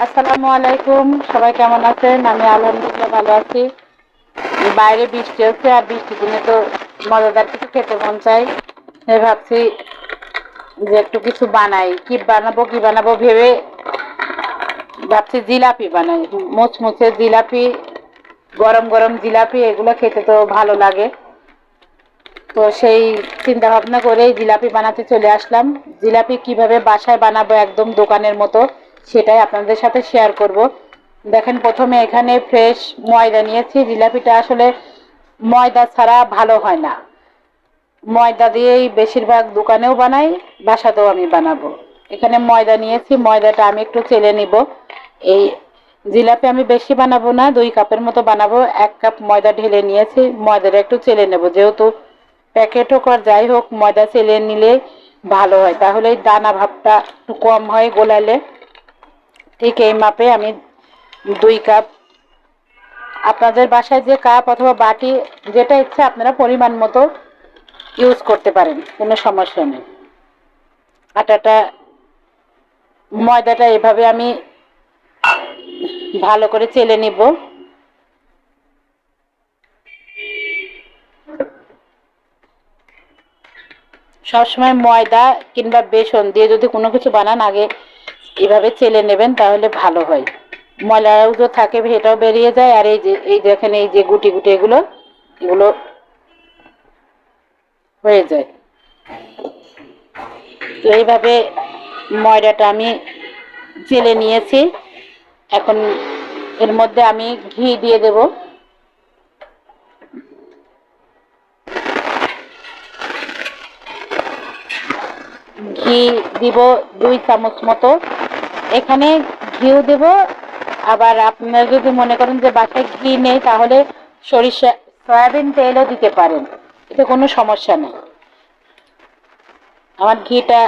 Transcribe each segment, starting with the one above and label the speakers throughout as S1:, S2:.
S1: আসসালামু আলাইকুম, সবাই কেমন আছেন? আমি আলহামদুলিল্লাহ ভালো আছি। বাইরে বৃষ্টি হচ্ছে, আর বৃষ্টির দিনে তো মজাদার কিছু খেতে মন চাই। তাই ভাবছি যে একটু কিছু বানাই। কি বানাবো ভেবে ভাবছি জিলাপি বানাই। মুচমুচে জিলাপি, গরম গরম জিলাপি, এগুলো খেতে তো ভালো লাগে। তো সেই চিন্তা ভাবনা করে জিলাপি বানাতে চলে আসলাম। জিলাপি কিভাবে বাসায় বানাবো একদম দোকানের মতো, সেটাই আপনাদের সাথে শেয়ার করব। দেখেন, প্রথমে এখানে ফ্রেশ ময়দা নিয়েছি। জিলাপিটা আসলে ময়দা ছাড়া ভালো হয় না। ময়দা দিয়েই বেশিরভাগ দোকানেও বানাই, বাসাতেও আমি বানাবো। এখানে ময়দা নিয়েছি, ময়দাটা আমি একটু চেলে নিব। এই জিলাপি আমি বেশি বানাবো না, 2 কাপের মতো বানাবো। 1 কাপ ময়দা ঢেলে নিয়েছি, ময়দাটা একটু চেলে নেব। যেহেতু প্যাকেট হোক আর যাই হোক, ময়দা চেলে নিলে ভালো হয়, তাহলে দানা ভাবটা একটু কম হয় গোলালে। ঠিক এই মাপে আমি 2 কাপ, আপনাদের বাসায় যে কাপ অথবা বাটি যেটা ইচ্ছা আপনারা পরিমাণ মতো ইউজ করতে পারেন, কোনো সমস্যা নেই। আটাটা, ময়দাটা এভাবে আমি ভালো করে চেলে নিব। সবসময় ময়দা কিংবা বেসন দিয়ে যদি কোনো কিছু বানান, আগে এভাবে চেলে নেবেন, তাহলে ভালো হয়। ময়লাও যে থাকে সেটাও বেরিয়ে যায়। আর এই দেখেন, এই যে গুটি গুটি এগুলো এগুলো হয়ে যায়। তো এইভাবে ময়দাটা আমি চেলে নিয়েছি। এখন এর মধ্যে আমি ঘি দিয়ে দেব। ঘি দিব 2 চামচ মতো। এখানে ঘিও দেব। আবার আপনারা যদি মনে করেন যে বাসায় ঘি নেই, তাহলে সয়াবিন তেলও দিতে পারেন, এতে কোনো সমস্যা নেই। আমার ঘিটা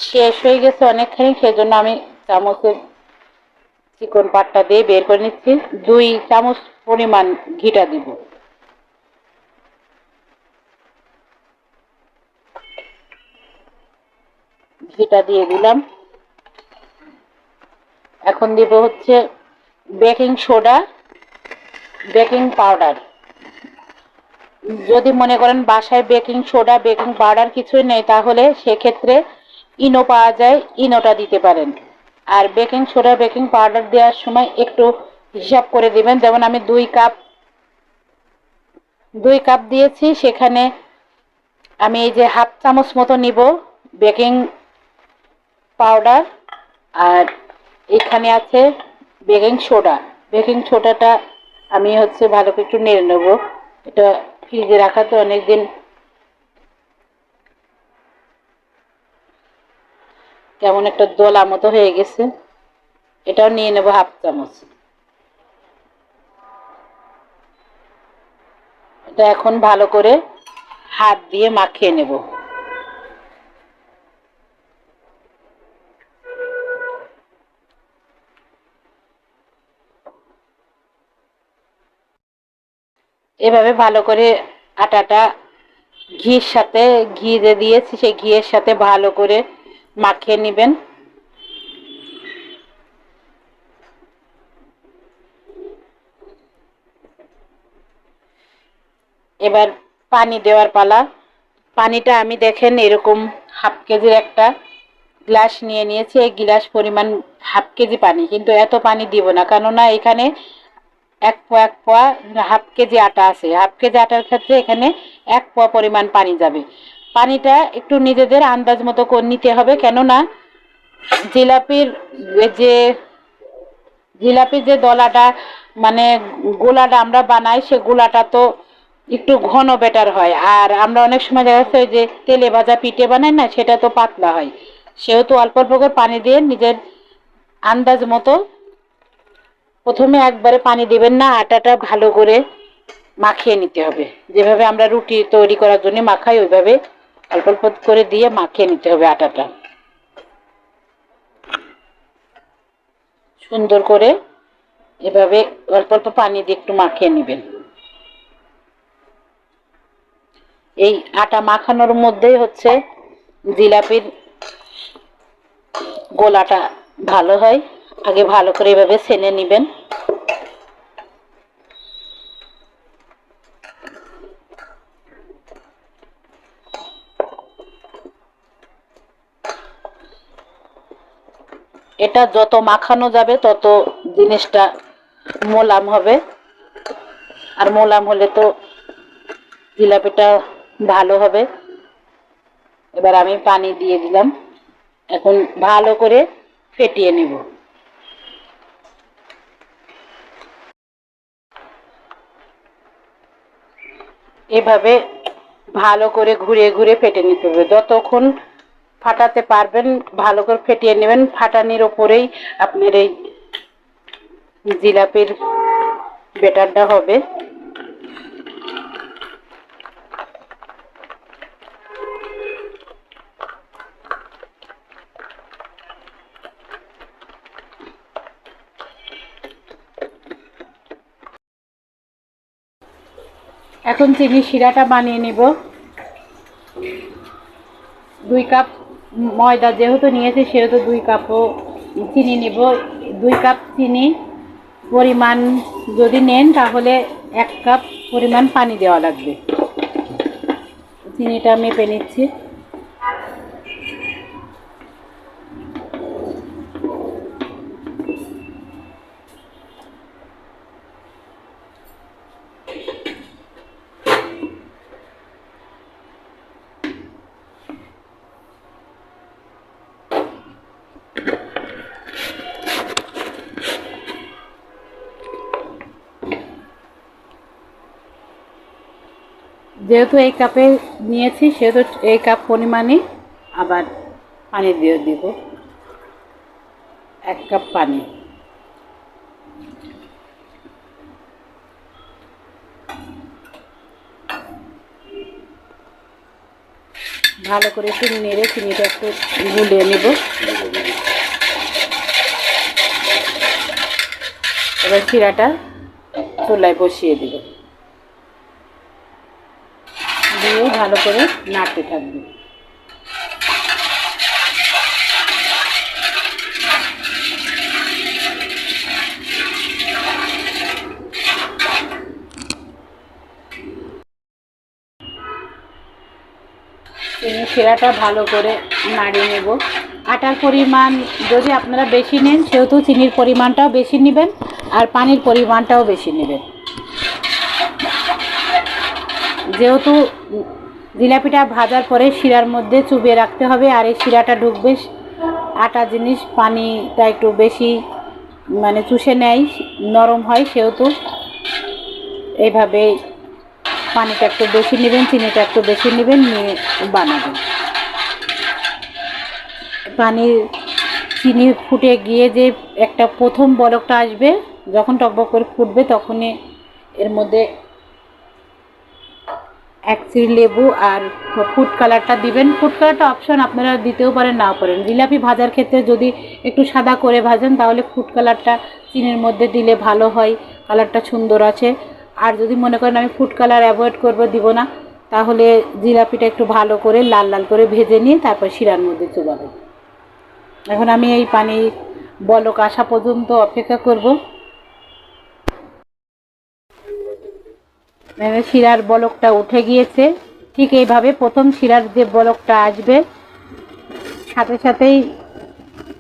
S1: শেষ হয়ে গেছে অনেকখানি, সেজন্য আমি চামচের চিকন পাটটা দিয়ে বের করে নিচ্ছি। 2 চামচ পরিমাণ ঘিটা দিব। ঘিটা দিয়ে দিলাম। এখন দিব হচ্ছে বেকিং সোডা, বেকিং পাউডার। যদি মনে করেন বাসায় বেকিং সোডা বেকিং পাউডার কিছুই নেই, তাহলে সেক্ষেত্রে ইনো পাওয়া যায়, ইনোটা দিতে পারেন। আর বেকিং সোডা বেকিং পাউডার দেওয়ার সময় একটু হিসাব করে দিবেন। যেমন আমি 2 কাপ দিয়েছি, সেখানে আমি এই যে 1/2 চামচ মতো নিব বেকিং পাউডার। আর এখানে আছে বেকিং সোডা। বেকিং সোডাটা আমি হচ্ছে ভালো করে একটু নেড়ে নেব। এটা ফ্রিজে রাখা তো অনেকদিন, কেমন একটা দোলা মতো হয়ে গেছে। এটাও নিয়ে নেব 1/2 চামচ। এটা এখন ভালো করে হাত দিয়ে মাখিয়ে নেব। এভাবে ভালো করে আটাটা ঘির সাথে, ঘি যে দিয়েছি সেই ঘিয়ের সাথে ভালো করে মাখিয়ে নেবেন। এবার পানি দেওয়ার পালা। পানিটা আমি দেখেন এরকম 1/2 কেজির একটা গ্লাস নিয়ে নিয়েছি। এই গ্লাস পরিমাণ 1/2 কেজি পানি, কিন্তু এত পানি দিব না, কেননা এখানে 1 পোয়া 1/2 কেজি আটা আছে। 1/2 কেজি আটার ক্ষেত্রে এখানে 1 পোয়া পরিমাণ পানি যাবে। পানিটা একটু নিজেদের আন্দাজ মতো করে নিতে হবে, কেননা জিলাপির যে জিলাপির যে দলাটা, মানে গোলাটা আমরা বানাই, সে গোলাটা তো একটু ঘন বেটার হয়। আর আমরা অনেক সময় দেখা যাচ্ছে যে তেলে ভাজা পিঠে বানাই না, সেটা তো পাতলা হয়। সেহেতু অল্প অল্প করে পানি দিয়ে নিজের আন্দাজ মতো, প্রথমে একবারে পানি দিবেন না, আটাটা ভালো করে মাখিয়ে নিতে হবে। যেভাবে আমরা রুটি তৈরি করার জন্য মাখাই, ওইভাবে অল্প অল্প করে দিয়ে মাখিয়ে নিতে হবে আটাটা সুন্দর করে। এভাবে অল্প অল্প পানি দিয়ে একটু মাখিয়ে নেবেন। এই আটা মাখানোর মধ্যেই হচ্ছে জিলাপির গোলাটা ভালো হয়। আগে ভালো করে এভাবে ছেনে নেবেন। এটা যত মাখানো যাবে তত জিনিসটা মোলাম হবে, আর মোলাম হলে তো জিলাপিটা ভালো হবে। এবার আমি পানি দিয়ে দিলাম, এখন ভালো করে ফেটিয়ে নেব। এভাবে ভালো করে ঘুরে ঘুরে ফেটে নিতে হবে, যতক্ষণ ফাটাতে পারবেন ভালো করে ফেটিয়ে নেবেন। ফাটানির ওপরেই আপনার এই জিলাপির ব্যাটারটা হবে। এখন চিনি শিরাটা বানিয়ে নিব। 2 কাপ ময়দা যেহেতু নিয়েছি সেহেতু 2 কাপও চিনি নিব। 2 কাপ চিনি পরিমাণ যদি নেন তাহলে 1 কাপ পরিমাণ পানি দেওয়া লাগবে। চিনিটা মেপে নিচ্ছি। যেহেতু এই কাপে নিয়েছি সেহেতু এই কাপ পরিমাণে আবার পানি দিয়ে দিব, 1 কাপ পানি। ভালো করে একটু নেড়ে চিনিটা একটু গুলিয়ে নেব। এবার শিরাটা চুলায় বসিয়ে দিব, দিয়ে ভালো করে নাড়তে থাকবে। চিনি শিরাটা ভালো করে নাড়িয়ে নেব। আটার পরিমাণ যদি আপনারা বেশি নেন সেহেতু চিনির পরিমাণটাও বেশি নেবেন আর পানির পরিমাণটাও বেশি নেবেন। যেহেতু জিলাপিটা ভাজার পরে শিরার মধ্যে চুবিয়ে রাখতে হবে আর এই শিরাটা ঢুকবে, আটা জিনিস পানিটা একটু বেশি মানে চুষে নেয়, নরম হয়, সেহেতু এইভাবে পানিটা একটু বেশি নেবেন, চিনিটা একটু বেশি নেবেন, নিয়ে বানাবেন। পানির চিনি ফুটে গিয়ে যে একটা প্রথম বলকটা আসবে, যখন টকবক করে ফুটবে তখনই এর মধ্যে 1 চিড় লেবু আর ফুড কালারটা দিবেন। ফুড কালারটা অপশন, আপনারা দিতেও পারেন নাও পারেন। জিলাপি ভাজার ক্ষেত্রে যদি একটু সাদা করে ভাজেন তাহলে ফুড কালারটা চিনির মধ্যে দিলে ভালো হয়, কালারটা সুন্দর আছে। আর যদি মনে করেন আমি ফুড কালার অ্যাভয়েড করব, দিব না, তাহলে জিলাপিটা একটু ভালো করে লাল লাল করে ভেজে নিয়ে তারপর শিরার মধ্যে চুবাবেন। এখন আমি এই পানি বলক আসা পর্যন্ত অপেক্ষা করব। শিরার বলকটা উঠে গিয়েছে। ঠিক এইভাবে প্রথম শিরার যে বলকটা আসবে সাথে সাথেই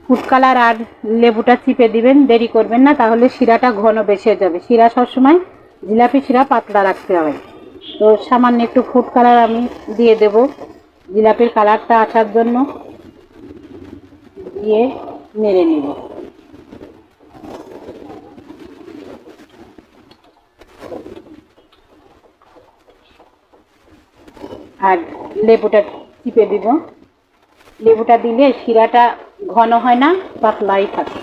S1: ফুড কালার আর লেবুটা চিপে দিবেন, দেরি করবেন না, তাহলে শিরাটা ঘন বেশি হয়ে যাবে। শিরা সবসময় জিলাপি শিরা পাতলা রাখতে হয়। তো সামান্য একটু ফুড কালার আমি দিয়ে দেব জিলাপির কালারটা আসার জন্য, দিয়ে নেড়ে নিব। আর লেবুটা চিপে দিব। লেবুটা দিলে শিরাটা ঘন হয় না, পাতলাই থাকে।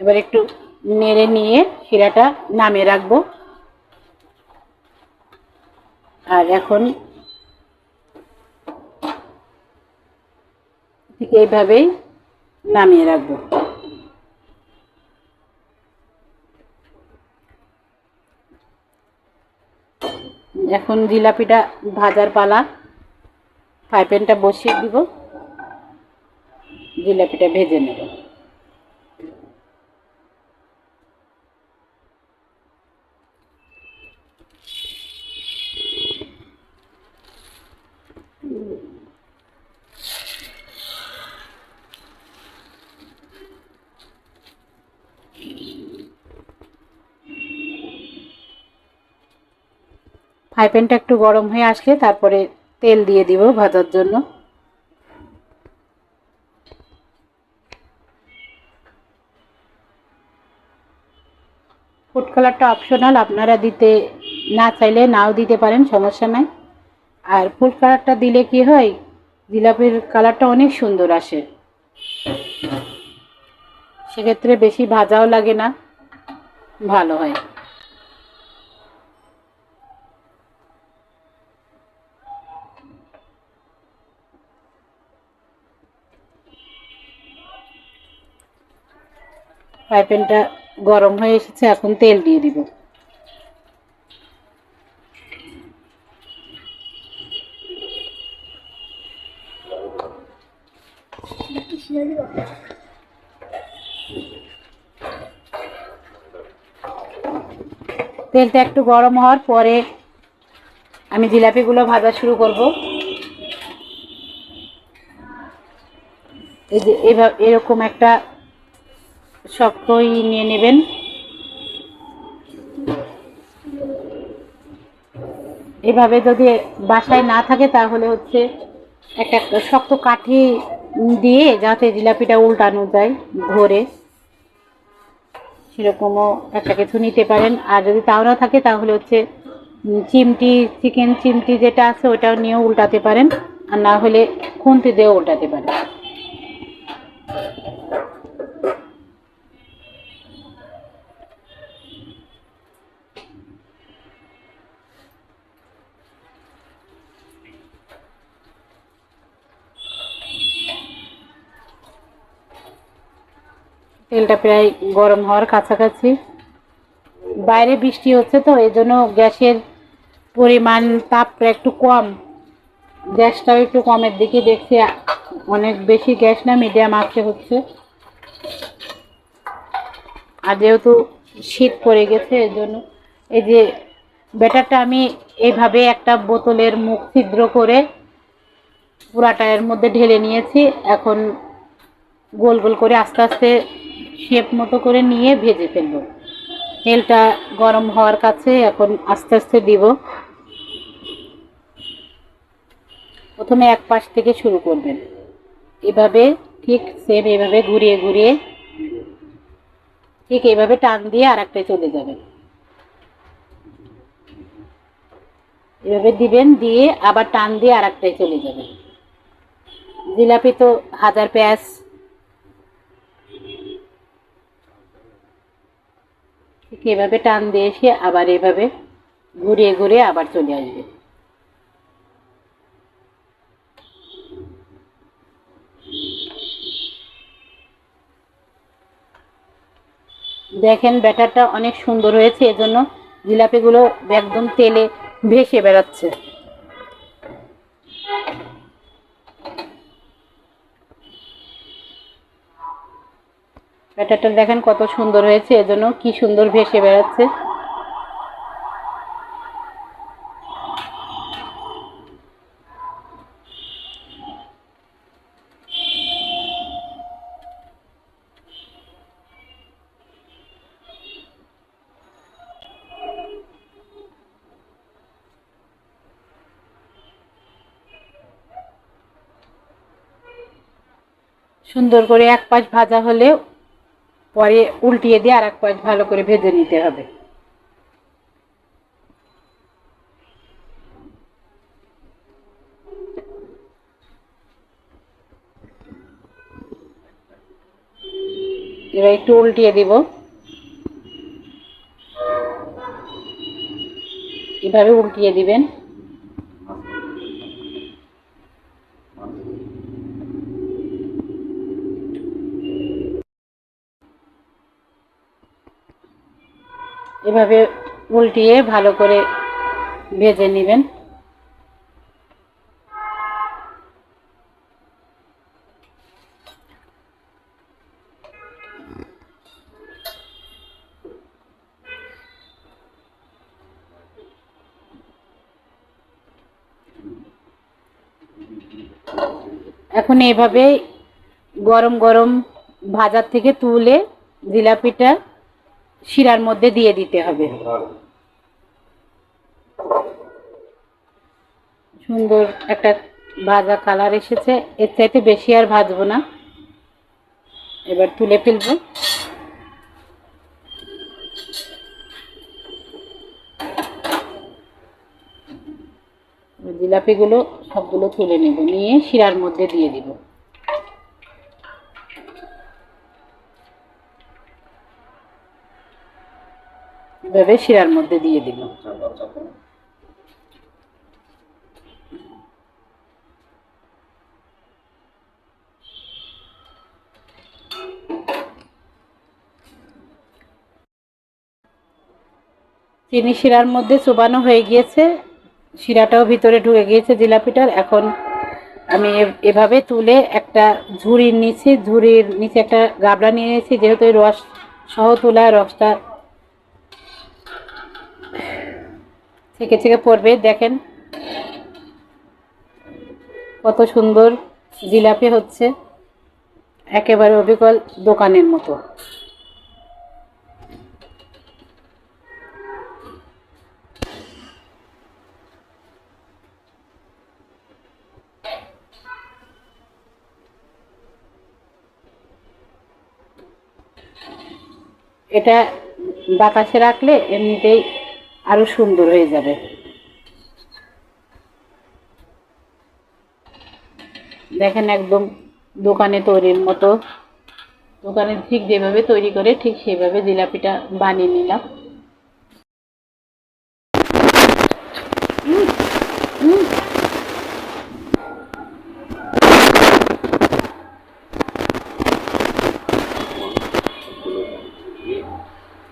S1: এবার একটু নেড়ে নিয়ে শিরাটা নামিয়ে রাখবো। আর এখন ঠিক এইভাবেই নামিয়ে রাখবো। এখন জিলাপিটা ভাজার পালা। ফ্রাই প্যানটা বসিয়ে দিব, জিলাপিটা ভেজে নেব। ফ্রাই প্যানটা একটু গরম হয়ে আসলে তারপরে তেল দিয়ে দিব ভাজার জন্য। ফুড কালারটা অপশনাল, আপনারা দিতে না চাইলে নাও দিতে পারেন, সমস্যা নাই। আর ফুড কালারটা দিলে কি হয়, জিলাপির কালারটা অনেক সুন্দর আসে, সেক্ষেত্রে বেশি ভাজাও লাগে না, ভালো হয়। ফ্রাই প্যানটা গরম হয়ে এসেছে, এখন তেল দিয়ে দিব। তেলটা একটু গরম হওয়ার পরে আমি জিলাপিগুলো ভাজা শুরু করব। এই যে এরকম একটা শক্তই নিয়ে নেবেন। এভাবে যদি বাসায় না থাকে তাহলে হচ্ছে একটা শক্ত কাঠি দিয়ে যাতে জিলাপিটা উল্টানো যায় ধরে, সেরকমও একটা কিছু নিতে পারেন। আর যদি তাও না থাকে তাহলে হচ্ছে চিমটি, চিকেন চিমটি যেটা আছে ওটাও নিয়েও উল্টাতে পারেন, আর না হলে খুন্তি দিয়েও উল্টাতে পারেন। তেলটা প্রায় গরম হওয়ার কাছাকাছি। বাইরে বৃষ্টি হচ্ছে তো এই জন্য গ্যাসের পরিমাণ তাপটা একটু কম, গ্যাসটাও একটু কমের দিকে দেখছি, অনেক বেশি গ্যাস না, মিডিয়াম আঁচে হচ্ছে। আর যেহেতু শীত পড়ে গেছে এর জন্য এই যে ব্যাটারটা আমি এইভাবে একটা বোতলের মুখ ছিদ্র করে পুরাটা এর মধ্যে ঢেলে নিয়েছি। এখন গোল গোল করে আস্তে আস্তে শেপ মতো করে নিয়ে ভেজে ফেলবো। তেলটা গরম হওয়ার কাছে, এখন আস্তে আস্তে দিব। প্রথমে এক পাশ থেকে শুরু করবেন, এভাবে ঠিক সেম এভাবে ঘুরিয়ে ঘুরিয়ে ঠিক এইভাবে টান দিয়ে আর একটাই চলে যাবেন। এভাবে দিবেন, দিয়ে আবার টান দিয়ে আর একটাই চলে যাবে। জিলাপি তো হাজার পেঁয়াজ, ঠিক এভাবে টান দিয়ে এসে আবার এভাবে ঘুরিয়ে ঘুরিয়ে আবার চলে আসবে। দেখেন ব্যাটারটা অনেক সুন্দর হয়েছে, এজন্য জিলাপিগুলো একদম তেলে ভেসে বেড়াচ্ছে। ব্যাটারটা দেখেন কত সুন্দর হয়েছে, এজন্য কি সুন্দর ভেসে বেড়াচ্ছে। সুন্দর করে এক পাশ ভাজা হলে পরে উল্টিয়ে দিয়ে আর এক পাশ ভালো করে ভেজে নিতে হবে। এবার একটু উল্টিয়ে দিব, এভাবে উল্টিয়ে দিবেন। এভাবে উল্টিয়ে ভালো করে ভেজে নেবেন। এখন এইভাবে গরম গরম ভাজার থেকে তুলে জিলাপিটা শিরার মধ্যে দিয়ে দিতে হবে। সুন্দর একটা ভাজা কালার এসেছে, এর চাইতে বেশি আর ভাজবো না, এবার তুলে ফেলবো। জিলাপিগুলো সবগুলো তুলে নেব, নিয়ে শিরার মধ্যে দিয়ে দিব। এভাবে শিরার মধ্যে দিয়ে দিব। চিনি শিরার মধ্যে চোবানো হয়ে গিয়েছে, শিরাটাও ভিতরে ঢুকে গিয়েছে জিলাপিটার। এখন আমি এভাবে তুলে একটা ঝুড়ির নিচে একটা গাবলা নিয়ে নিয়েছি, যেহেতু এই রস সহ তোলা, রসটা থেকে থেকে পড়বে। দেখেন কত সুন্দর জিলাপি হচ্ছে, একেবারে অবিকল দোকানের মতো। এটা বাতাসে রাখলে এমনিতেই আরো সুন্দর হয়ে যাবে। দেখেন একদম দোকানে তৈরির মতো, দোকানে ঠিক যেভাবে তৈরি করে ঠিক সেভাবে জিলাপিটা বানিয়ে নিলাম।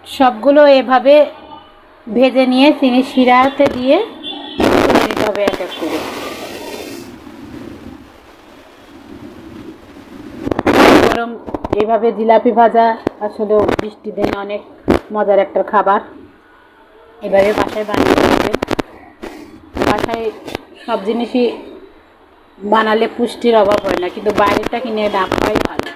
S1: সবগুলো এভাবে ভেজে নিয়ে চিনি শিরাতে দিয়ে তুলে নিতে হবে এক এক করে। গরম এইভাবে জিলাপি ভাজা আসলে বৃষ্টির দিনে অনেক মজার একটা খাবার। এবারে বাসায় বানিয়ে দেবেন। বাসায় সব জিনিসই বানালে পুষ্টির অভাব হয় না, কিন্তু বাইরেটা কিনে না খাওয়াই ভালো।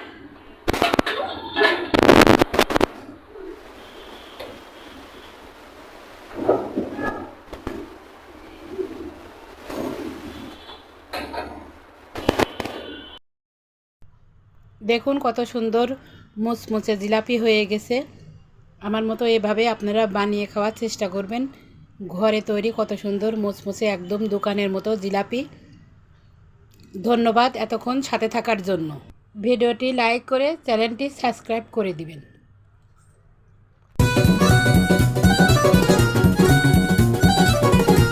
S1: দেখুন কত সুন্দর মুচমুচে জিলাপি হয়ে গেছে। আমার মতো এভাবে আপনারা বানিয়ে খাওয়ার চেষ্টা করবেন। ঘরে তৈরি কত সুন্দর মুচমুচে একদম দোকানের মতো জিলাপি। ধন্যবাদ এতক্ষণ সাথে থাকার জন্য। ভিডিওটি লাইক করে চ্যানেলটি সাবস্ক্রাইব করে দিবেন।